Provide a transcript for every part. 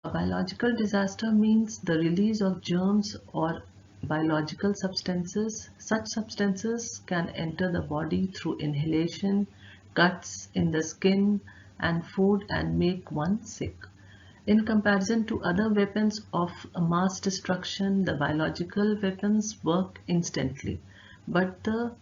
A biological disaster means the release of germs or biological substances. Such substances can enter the body through inhalation, cuts in the skin, and food and make one sick. In comparison to other weapons of mass destruction, the biological weapons work instantly, but the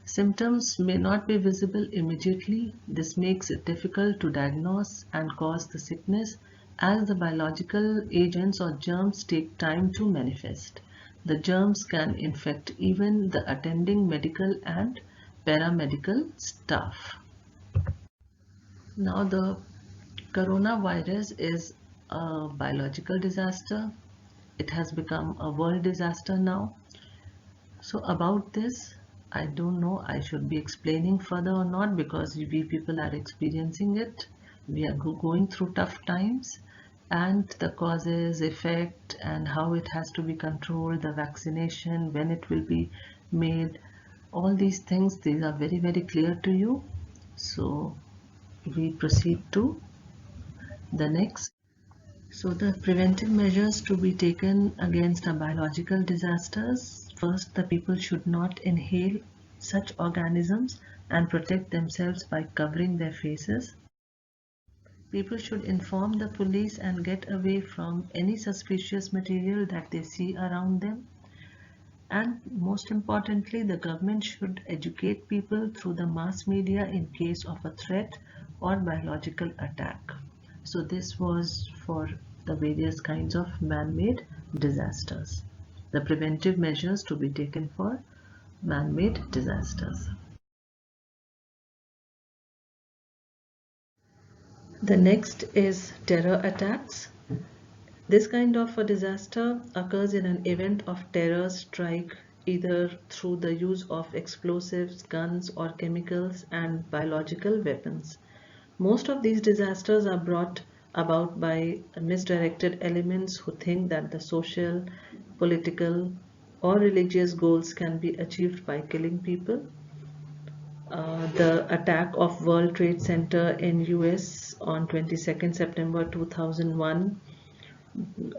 symptoms may not be visible immediately. This makes it difficult to diagnose and cause the sickness, as the biological agents or germs take time to manifest. The germs can infect even the attending medical and paramedical staff. Now, the coronavirus is a biological disaster. It has become a world disaster now. So about this, I don't know I should be explaining further or not, because we people are experiencing it. We are going through tough times, and the causes, effect, and how it has to be controlled, the vaccination, when it will be made, all these things, these are very, very clear to you. So we proceed to the next. So the preventive measures to be taken against a biological disasters. First, the people should not inhale such organisms and protect themselves by covering their faces. People should inform the police and get away from any suspicious material that they see around them. And most importantly, the government should educate people through the mass media in case of a threat or biological attack. So this was for the various kinds of man-made disasters. The preventive measures to be taken for man-made disasters. The next is terror attacks. This kind of a disaster occurs in an event of terror strike, either through the use of explosives, guns, or chemicals and biological weapons. Most of these disasters are brought about by misdirected elements who think that the social, political, or religious goals can be achieved by killing people. The attack of World Trade Center in US on 22nd September 2001,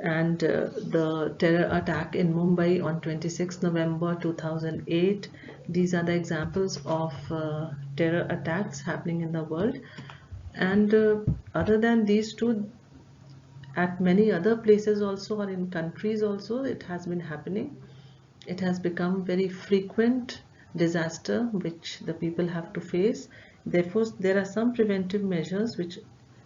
and the terror attack in Mumbai on 26 November 2008. These are the examples of terror attacks happening in the world. And other than these two, at many other places also, or in countries also, it has been happening. It has become very frequent disaster which the people have to face. Therefore, there are some preventive measures which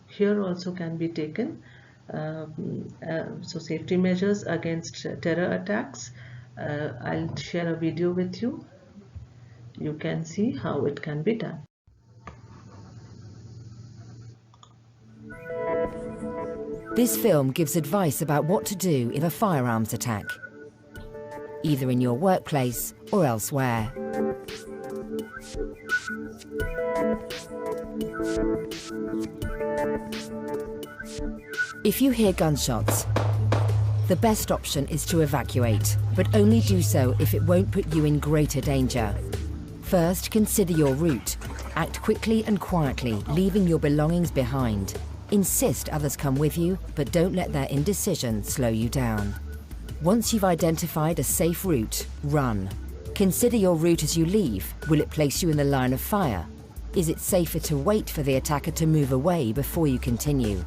here also can be taken. So safety measures against terror attacks. I'll share a video with you. You can see how it can be done. This film gives advice about what to do if a firearms attack, either in your workplace or elsewhere. If you hear gunshots, the best option is to evacuate, but only do so if it won't put you in greater danger. First, consider your route. Act quickly and quietly, leaving your belongings behind. Insist others come with you, but don't let their indecision slow you down. Once you've identified a safe route, run. Consider your route as you leave. Will it place you in the line of fire? Is it safer to wait for the attacker to move away before you continue?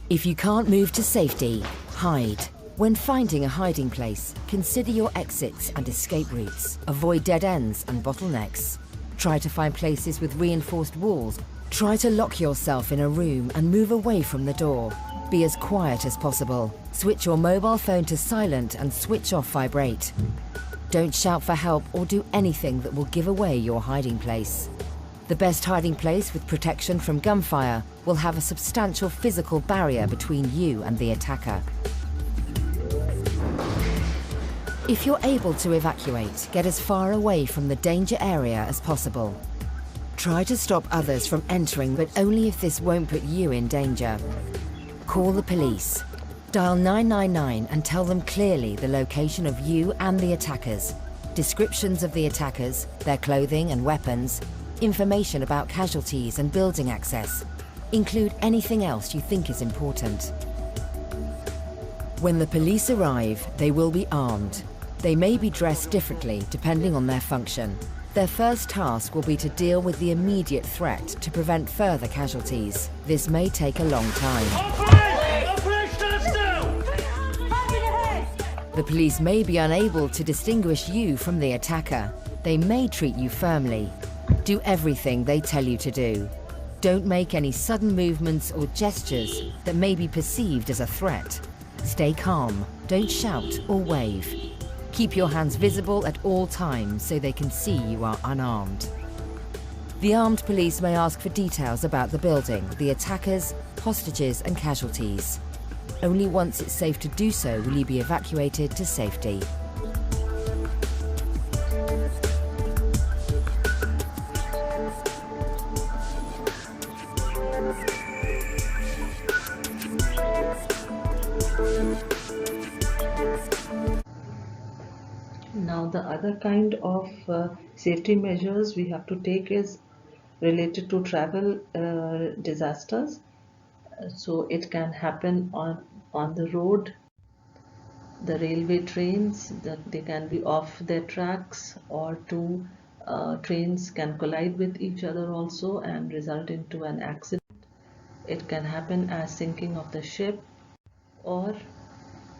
If you can't move to safety, hide. When finding a hiding place, consider your exits and escape routes. Avoid dead ends and bottlenecks. Try to find places with reinforced walls. Try to lock yourself in a room and move away from the door. Be as quiet as possible. Switch your mobile phone to silent and switch off vibrate. Don't shout for help or do anything that will give away your hiding place. The best hiding place with protection from gunfire will have a substantial physical barrier between you and the attacker. If you're able to evacuate, get as far away from the danger area as possible. Try to stop others from entering, but only if this won't put you in danger. Call the police. Dial 999 and tell them clearly the location of you and the attackers, descriptions of the attackers, their clothing and weapons, information about casualties and building access. Include anything else you think is important. When the police arrive, they will be armed. They may be dressed differently depending on their function. Their first task will be to deal with the immediate threat to prevent further casualties. This may take a long time. The police may be unable to distinguish you from the attacker. They may treat you firmly. Do everything they tell you to do. Don't make any sudden movements or gestures that may be perceived as a threat. Stay calm, don't shout or wave. Keep your hands visible at all times so they can see you are unarmed. The armed police may ask for details about the building, the attackers, hostages and casualties. Only once it's safe to do so will you be evacuated to safety. Now the other kind of safety measures we have to take is related to travel disasters. So it can happen on the road, the railway trains, that they can be off their tracks, or two trains can collide with each other also and result into an accident. It can happen as sinking of the ship or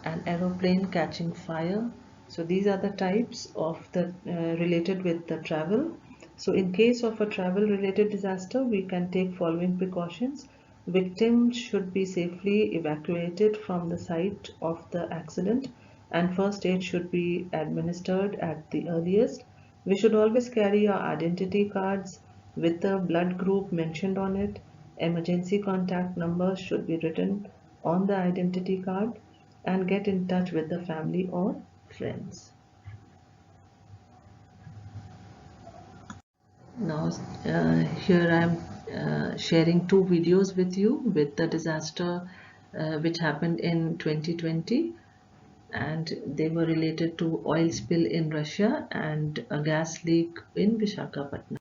an aeroplane catching fire. So these are the types of the related with the travel. So in case of a travel related disaster, we can take following precautions. Victims should be safely evacuated from the site of the accident, and first aid should be administered at the earliest. We should always carry our identity cards with the blood group mentioned on it. Emergency contact numbers should be written on the identity card, and get in touch with the family or friends. Now here I am sharing two videos with you with the disaster which happened in 2020, and they were related to oil spill in Russia and a gas leak in Visakhapatnam.